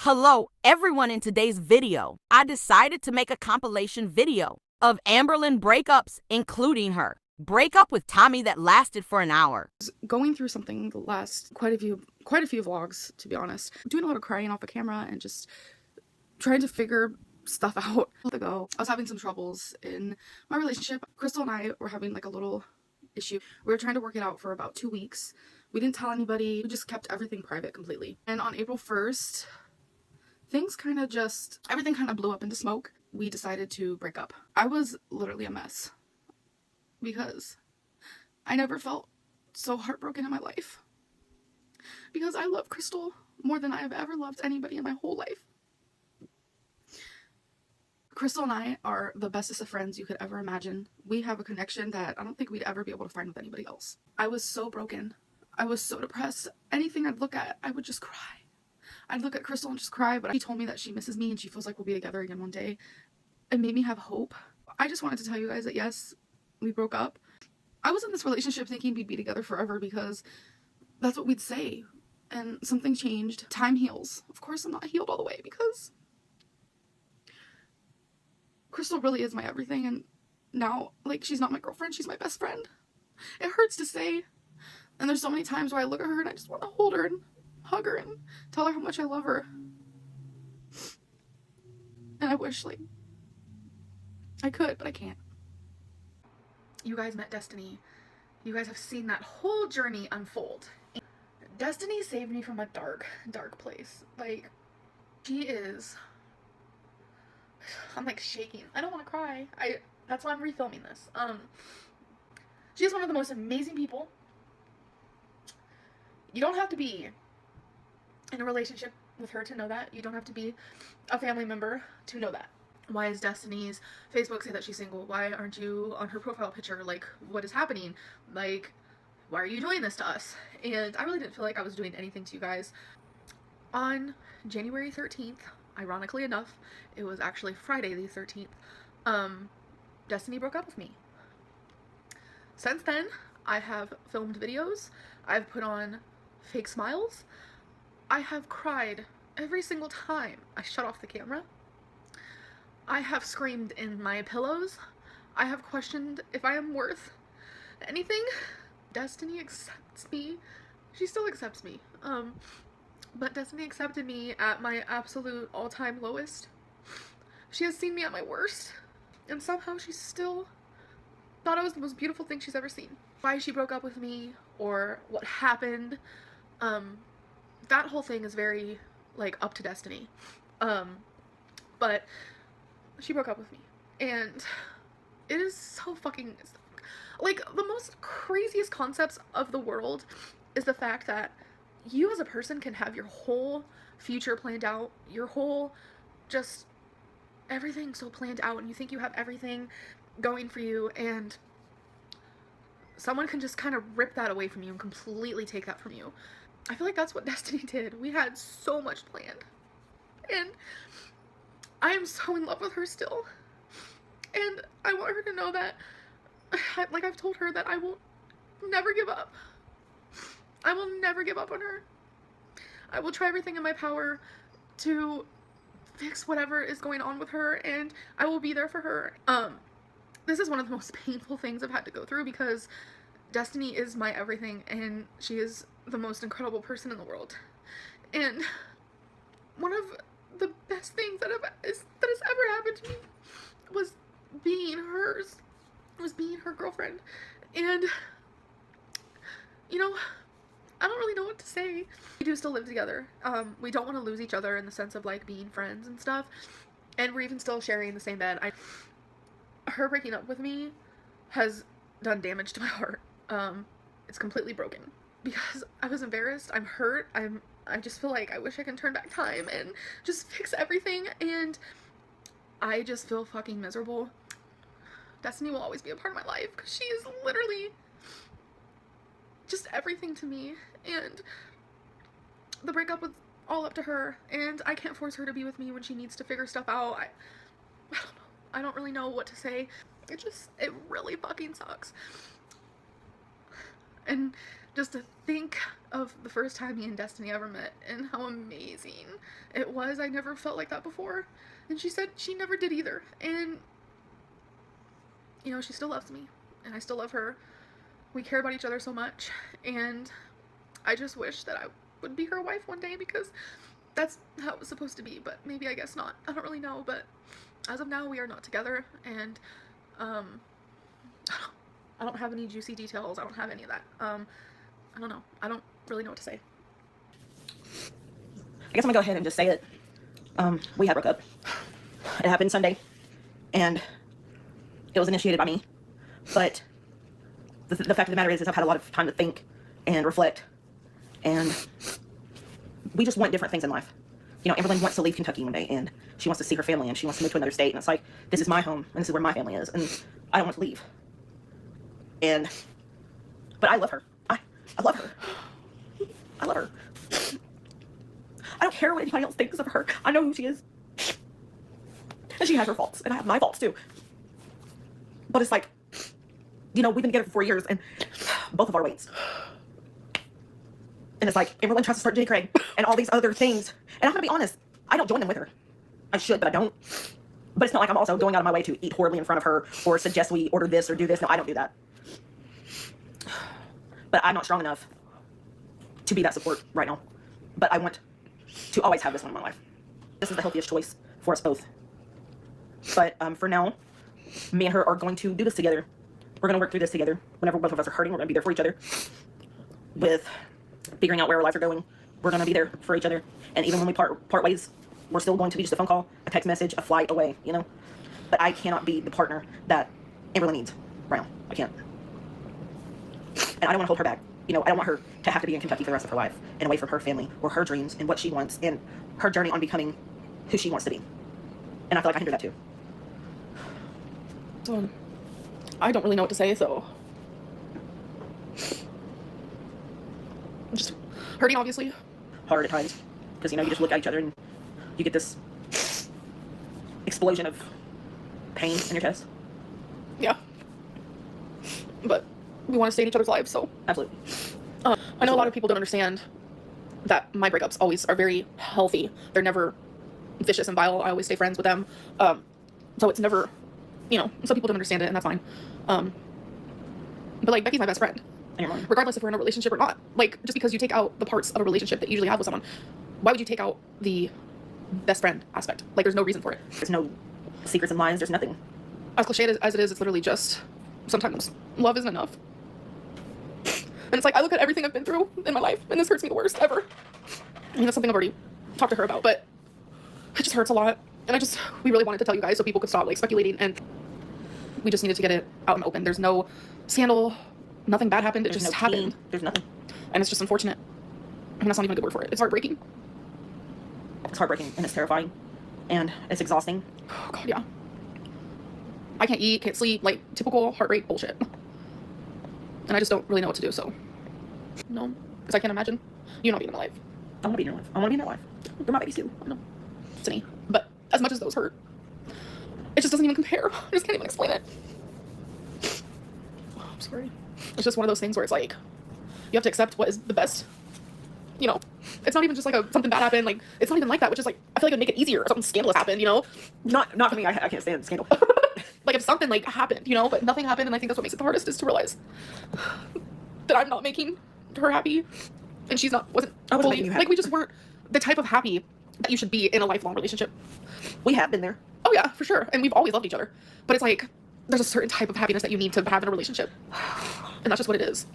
Hello, everyone. In today's video, I decided to make a compilation video of Amberlynn breakups, including her breakup with Tommy that lasted for an hour. Going through something the last quite a few vlogs, to be honest. Doing a lot of crying off the camera and just trying to figure stuff out. A month ago, I was having some troubles in my relationship. Crystal and I were having like a little issue. We were trying to work it out for about 2 weeks. We didn't tell anybody. We just kept everything private completely. And on April 1st, everything kind of blew up into smoke. We decided to break up. I was literally a mess because I never felt so heartbroken in my life, because I love Crystal more than I have ever loved anybody in my whole life. Crystal and I are the bestest of friends you could ever imagine. We have a connection that I don't think we'd ever be able to find with anybody else. I was so broken. I was so depressed. Anything I'd look at, I would just cry. I'd look at Crystal and just cry, but she told me that she misses me and she feels like we'll be together again one day. It made me have hope. I just wanted to tell you guys that yes, we broke up. I was in this relationship thinking we'd be together forever because that's what we'd say. And something changed. Time heals. Of course I'm not healed all the way because Crystal really is my everything, and now, like, she's not my girlfriend, she's my best friend. It hurts to say. And there's so many times where I look at her and I just want to hold her and hug her and tell her how much I love her. And I wish, like, I could, but I can't. You guys met Destiny. You guys have seen that whole journey unfold. Destiny saved me from a dark, dark place. Like, she is... I'm like shaking. I don't want to cry. That's why I'm refilming this. She's one of the most amazing people. You don't have to be in a relationship with her to know that. You don't have to be a family member to know that. Why is Destiny's Facebook say that she's single? Why aren't you on her profile picture? Like, what is happening? Like, why are you doing this to us? And I really didn't feel like I was doing anything to you guys. On January 13th, ironically enough, it was actually Friday the 13th, Destiny broke up with me. Since then, I have filmed videos, I've put on fake smiles, I have cried every single time I shut off the camera, I have screamed in my pillows, I have questioned if I am worth anything. Destiny accepts me. She still accepts me. But Destiny accepted me at my absolute all-time lowest. She has seen me at my worst, and somehow she still thought I was the most beautiful thing she's ever seen. Why she broke up with me, or what happened, that whole thing is very, like, up to Destiny. But she broke up with me, and it is so fucking, like, the most craziest concepts of the world is the fact that you as a person can have your whole future planned out, your whole, just everything so planned out, and you think you have everything going for you, and someone can just kind of rip that away from you and completely take that from you. I feel like that's what Destiny did. We had so much planned, and I am so in love with her still, and I want her to know that, like I've told her, that I will never give up. I will never give up on her. I will try everything in my power to fix whatever is going on with her, and I will be there for her. This is one of the most painful things I've had to go through because Destiny is my everything, and she is the most incredible person in the world. And one of the best things that has ever happened to me was being hers. Was being her girlfriend. And, you know, I don't really know what to say. We do still live together. We don't want to lose each other in the sense of, like, being friends and stuff. And we're even still sharing the same bed. Her breaking up with me has done damage to my heart. It's completely broken. Because I was embarrassed, I'm hurt, I just feel like I wish I can turn back time and just fix everything, and I just feel fucking miserable. Destiny will always be a part of my life because she is literally just everything to me, and the breakup was all up to her, and I can't force her to be with me when she needs to figure stuff out. I don't know. I don't really know what to say. It really fucking sucks. And just to think of the first time me and Destiny ever met and how amazing it was. I never felt like that before. And she said she never did either. And, you know, she still loves me and I still love her. We care about each other so much. And I just wish that I would be her wife one day, because that's how it was supposed to be. But maybe, I guess not. I don't really know. But as of now, we are not together. And, I don't have any juicy details. I don't have any of that. I don't know. I don't really know what to say. I guess I'm gonna go ahead and just say it. We had broke up. It happened Sunday, and it was initiated by me. But the fact of the matter is I've had a lot of time to think and reflect, and we just want different things in life. You know, Amberlynn wants to leave Kentucky one day, and she wants to see her family, and she wants to move to another state, and it's like, this is my home, and this is where my family is, and I don't want to leave. But I love her. I love her. I love her. I don't care what anybody else thinks of her. I know who she is. And she has her faults, and I have my faults too. But it's like, you know, we've been together for 4 years, and both of our weights. And it's like, Amberlynn tries to start J. Craig and all these other things. And I'm gonna be honest, I don't join them with her. I should, but I don't. But it's not like I'm also going out of my way to eat horribly in front of her or suggest we order this or do this. No, I don't do that. But I'm not strong enough to be that support right now. But I want to always have this one in my life. This is the healthiest choice for us both. But for now, me and her are going to do this together. We're going to work through this together. Whenever both of us are hurting, we're going to be there for each other. With figuring out where our lives are going, we're going to be there for each other. And even when we part ways, we're still going to be just a phone call, a text message, a flight away, you know? But I cannot be the partner that Amberlynn needs right now. I can't. And I don't want to hold her back. You know, I don't want her to have to be in Kentucky for the rest of her life and away from her family or her dreams and what she wants and her journey on becoming who she wants to be. And I feel like I can do that too. I don't really know what to say, so I'm just hurting, obviously. Hard at times. Because, you know, you just look at each other and you get this explosion of pain in your chest. Yeah. But we want to stay in each other's lives, so. Absolutely. I know a lot of people don't understand that my breakups always are very healthy. They're never vicious and vile. I always stay friends with them. So it's never, you know, some people don't understand it, and that's fine. But, like, Becky's my best friend. Regardless if we're in a relationship or not. Like, just because you take out the parts of a relationship that you usually have with someone, why would you take out the best friend aspect? Like, there's no reason for it. There's no secrets and lies. There's nothing. As cliche as it is, it's literally just, sometimes love isn't enough. And it's like, I look at everything I've been through in my life, and this hurts me the worst ever. I mean, that's something I've already talked to her about, but it just hurts a lot. And we really wanted to tell you guys so people could stop, like, speculating, and we just needed to get it out in the open. There's no scandal. Nothing bad happened. It just happened. There's nothing. And it's just unfortunate. I mean, that's not even a good word for it. It's heartbreaking. It's heartbreaking, and it's terrifying, and it's exhausting. Oh, God, yeah. I can't eat, can't sleep, like, typical heartbreak bullshit. And I just don't really know what to do, so. No. Because I can't imagine you not being in my life. I want to be in your life. I want to be in your life. They're my babies, too. I know. It's me. But as much as those hurt, it just doesn't even compare. I just can't even explain it. Oh, I'm sorry. It's just one of those things where it's like, you have to accept what is the best. You know, it's not even just like something bad happened. Like, it's not even like that, which is like, I feel like it'd make it easier if something scandalous happened, you know? Not for me. I can't stand scandal. Like, if something like happened, you know, but nothing happened, and I think that's what makes it the hardest, is to realize that I'm not making her happy, and she wasn't making fully, you happy. like, we just weren't the type of happy that you should be in a lifelong relationship. We have been there. Oh yeah, for sure, and we've always loved each other, but it's like, there's a certain type of happiness that you need to have in a relationship, and that's just what it is.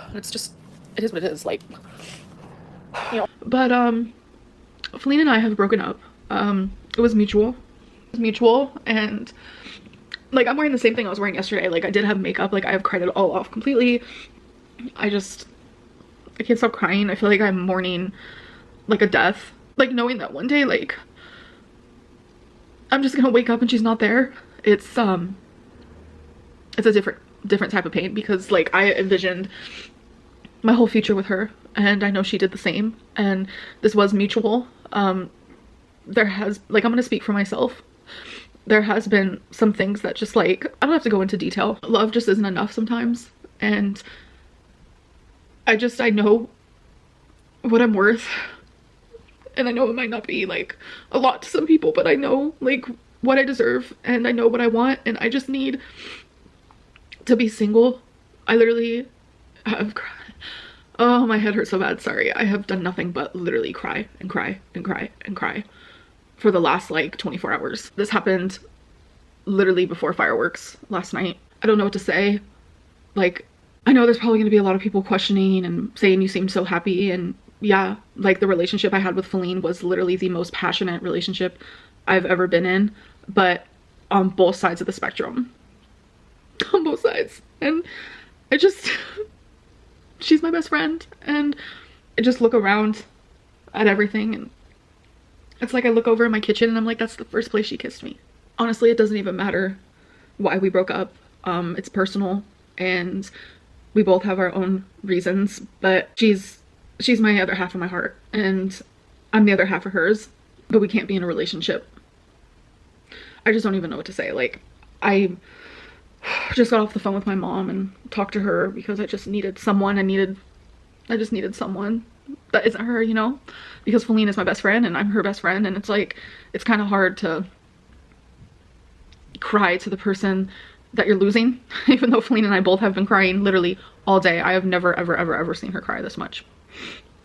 And it's just, it is what it is, like, you know. But Feline and I have broken up. It was mutual. And like, I'm wearing the same thing I was wearing yesterday. Like, I did have makeup. Like, I have cried it all off completely. I can't stop crying. I feel like I'm mourning like a death. Like, knowing that one day, like, I'm just gonna wake up and she's not there. It's a different type of pain, because like, I envisioned my whole future with her, and I know she did the same, and this was mutual. There has, like, I'm gonna speak for myself. There has been some things that just, like, I don't have to go into detail. Love just isn't enough sometimes, and I know what I'm worth. And I know it might not be like a lot to some people, but I know like what I deserve and I know what I want, and I just need to be single. I literally have cried. Oh, my head hurts so bad. Sorry. I have done nothing but literally cry and cry and cry and cry for the last like 24 hours. This happened literally before fireworks last night. I don't know what to say. Like, I know there's probably going to be a lot of people questioning and saying you seemed so happy, and yeah, like the relationship I had with Feline was literally the most passionate relationship I've ever been in, but on both sides of the spectrum. On both sides. And I just, she's my best friend, and I just look around at everything, and it's like I look over in my kitchen and I'm like, that's the first place she kissed me. Honestly, it doesn't even matter why we broke up. It's personal, and we both have our own reasons, but she's my other half of my heart, and I'm the other half of hers, but we can't be in a relationship. I just don't even know what to say. Like, I just got off the phone with my mom and talked to her because I just needed someone. I just needed someone that isn't her, you know, because Feline is my best friend and I'm her best friend, and it's like, it's kind of hard to cry to the person that you're losing, even though Feline and I both have been crying literally all day. I have never ever seen her cry this much.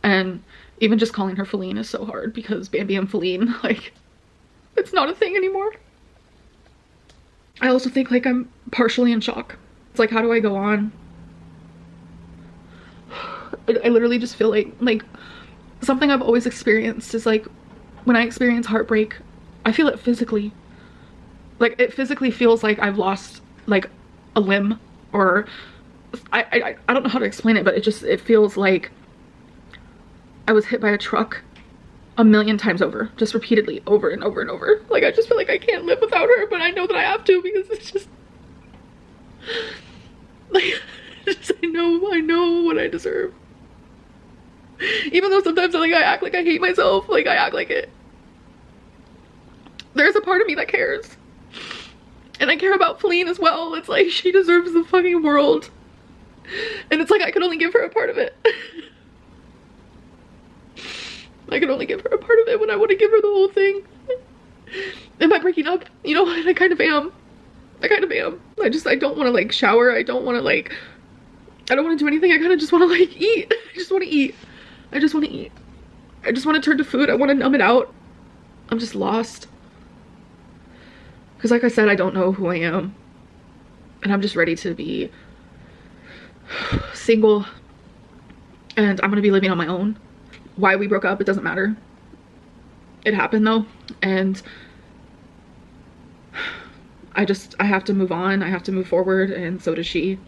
And even just calling her Feline is so hard because Bambi and Feline, like, it's not a thing anymore. I also think like I'm partially in shock. It's like, how do I go on? I literally just feel like something I've always experienced is like, when I experience heartbreak, I feel it physically. Like, it physically feels like I've lost like a limb, or I don't know how to explain it, but it feels like I was hit by a truck a million times over, just repeatedly, over and over and over. Like, I just feel like I can't live without her, but I know that I have to, because it's just like, I know what I deserve. Even though sometimes I act like I hate myself, like I act like it. There's a part of me that cares. And I care about Feline as well. It's like, she deserves the fucking world. And it's like, I could only give her a part of it. I could only give her a part of it when I want to give her the whole thing. Am I breaking up? You know, I kind of am. I don't want to like shower. I don't want to do anything. I kind of just want to like eat. I just want to eat. I just want to turn to food. I want to numb it out. I'm just lost. Because like I said, I don't know who I am. And I'm just ready to be single. And I'm going to be living on my own. Why we broke up, it doesn't matter. It happened though. And I have to move on. I have to move forward, and so does she.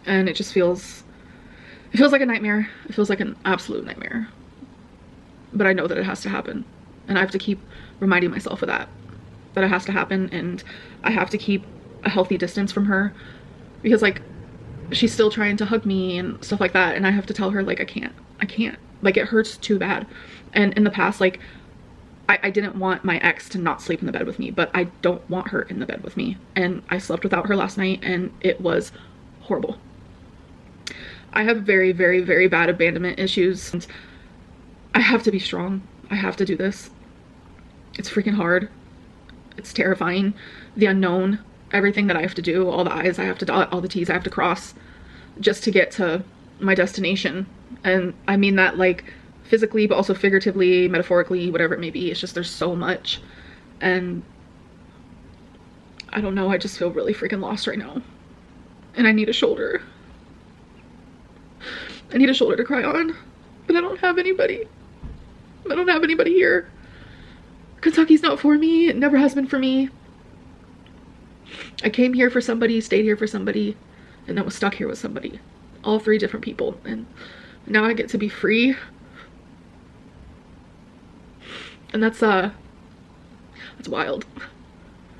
And it feels like a nightmare. It feels like an absolute nightmare. But I know that it has to happen. And I have to keep reminding myself of that it has to happen, and I have to keep a healthy distance from her, because like, she's still trying to hug me and stuff like that, and I have to tell her like, I can't, like, it hurts too bad. And in the past, like, I didn't want my ex to not sleep in the bed with me, but I don't want her in the bed with me, and I slept without her last night, and it was horrible. I have very bad abandonment issues, and I have to be strong. I have to do this. It's freaking hard. It's terrifying. The unknown, everything that I have to do, all the I's I have to dot, all the T's I have to cross just to get to my destination. And I mean that like physically, but also figuratively, metaphorically, whatever it may be. It's just, there's so much. And I don't know, I just feel really freaking lost right now. And I need a shoulder. I need a shoulder to cry on, but I don't have anybody. I don't have anybody here. Kentucky's not for me. It never has been for me. I came here for somebody, stayed here for somebody, and then was stuck here with somebody. All 3 different people. And now I get to be free. And that's wild.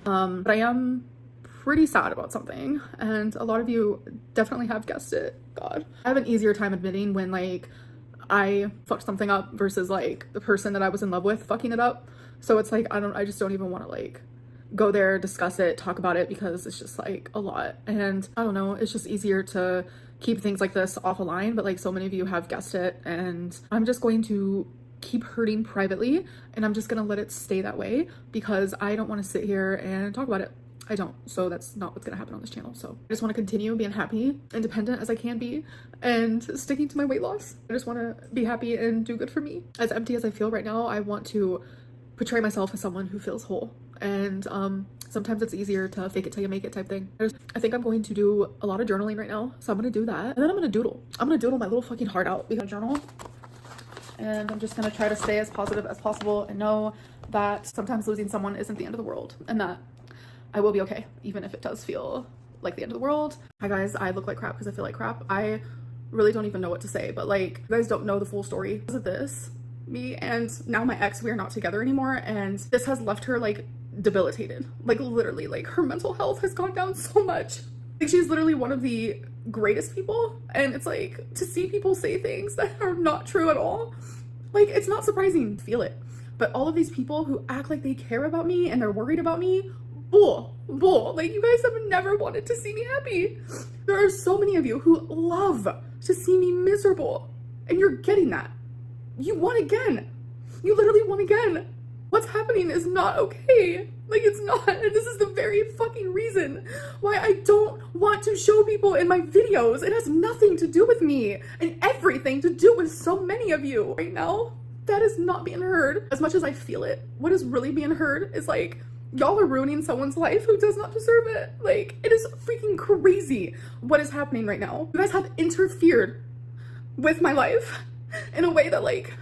But I am pretty sad about something, and a lot of you definitely have guessed it. God. I have an easier time admitting when like I fucked something up versus like the person that I was in love with fucking it up. So it's like, I just don't even want to like go there, discuss it, talk about it, because it's just like a lot. And I don't know, it's just easier to keep things like this off a line, but like so many of you have guessed it, and I'm just going to keep hurting privately, and I'm just gonna let it stay that way because I don't want to sit here and talk about it. I don't. So that's not what's gonna happen on this channel. So I just want to continue being happy, independent as I can be, and sticking to my weight loss. I just want to be happy and do good for me. As empty as I feel right now, I want to portray myself as someone who feels whole. And sometimes it's easier to fake it till you make it type thing. I think I'm going to do a lot of journaling right now. So I'm going to do that. And then I'm going to doodle. I'm going to doodle my little fucking heart out because journal. And I'm just going to try to stay as positive as possible and know that sometimes losing someone isn't the end of the world, and that I will be okay, even if it does feel like the end of the world. Hi guys, I look like crap because I feel like crap. I really don't even know what to say, but like, you guys don't know the full story. Because of this, me and now my ex, we are not together anymore, and this has left her like debilitated. Like literally, like her mental health has gone down so much. Like she's literally one of the greatest people, and it's like to see people say things that are not true at all, like it's not surprising to feel it. But all of these people who act like they care about me and they're worried about me, bull. Like you guys have never wanted to see me happy. There are so many of you who love to see me miserable, and you're getting that. You won again. You literally won again. What's happening is not okay. Like it's not, and this is the very fucking reason why I don't want to show people in my videos. It has nothing to do with me and everything to do with so many of you right now. That is not being heard as much as I feel it. What is really being heard is like, y'all are ruining someone's life who does not deserve it. Like, it is freaking crazy what is happening right now. You guys have interfered with my life in a way that like,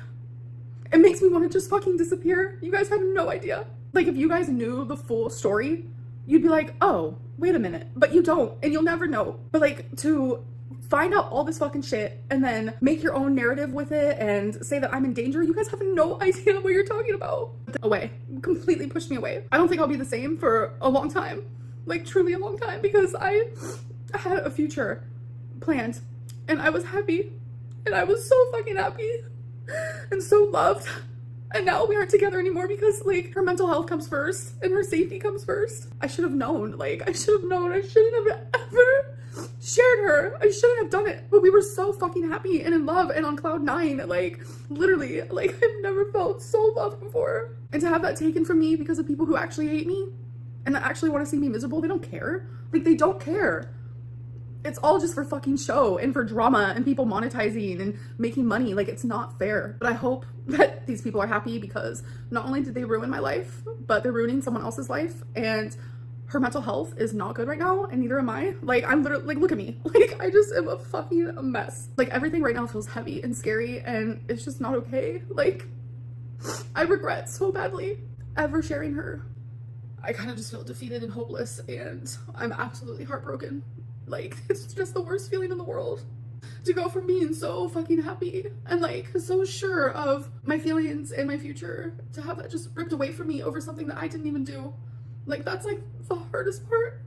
it makes me want to just fucking disappear. You guys have no idea. Like, if you guys knew the full story, you'd be like, oh, wait a minute. But you don't, and you'll never know. But like, to find out all this fucking shit and then make your own narrative with it and say that I'm in danger, you guys have no idea what you're talking about. Away. Completely pushed me away. I don't think I'll be the same for a long time. Like, truly a long time, because I had a future planned, and I was happy, and I was so fucking happy and so loved. And now we aren't together anymore because like her mental health comes first and her safety comes first. I should have known. Like, I should have known. I shouldn't have ever shared her. I shouldn't have done it. But we were so fucking happy and in love and on cloud nine. Like, literally, like I've never felt so loved before. And to have that taken from me because of people who actually hate me and that actually want to see me miserable, they don't care. Like, they don't care. It's all just for fucking show and for drama and people monetizing and making money. Like, it's not fair. But I hope that these people are happy, because not only did they ruin my life, but they're ruining someone else's life, and her mental health is not good right now, and neither am I. Like, I'm literally, like, look at me. Like, I just am a fucking mess. Like, everything right now feels heavy and scary, and it's just not okay. Like, I regret so badly ever sharing her. I kind of just feel defeated and hopeless, and I'm absolutely heartbroken. Like, it's just the worst feeling in the world to go from being so fucking happy and like so sure of my feelings and my future to have that just ripped away from me over something that I didn't even do. Like, that's like the hardest part.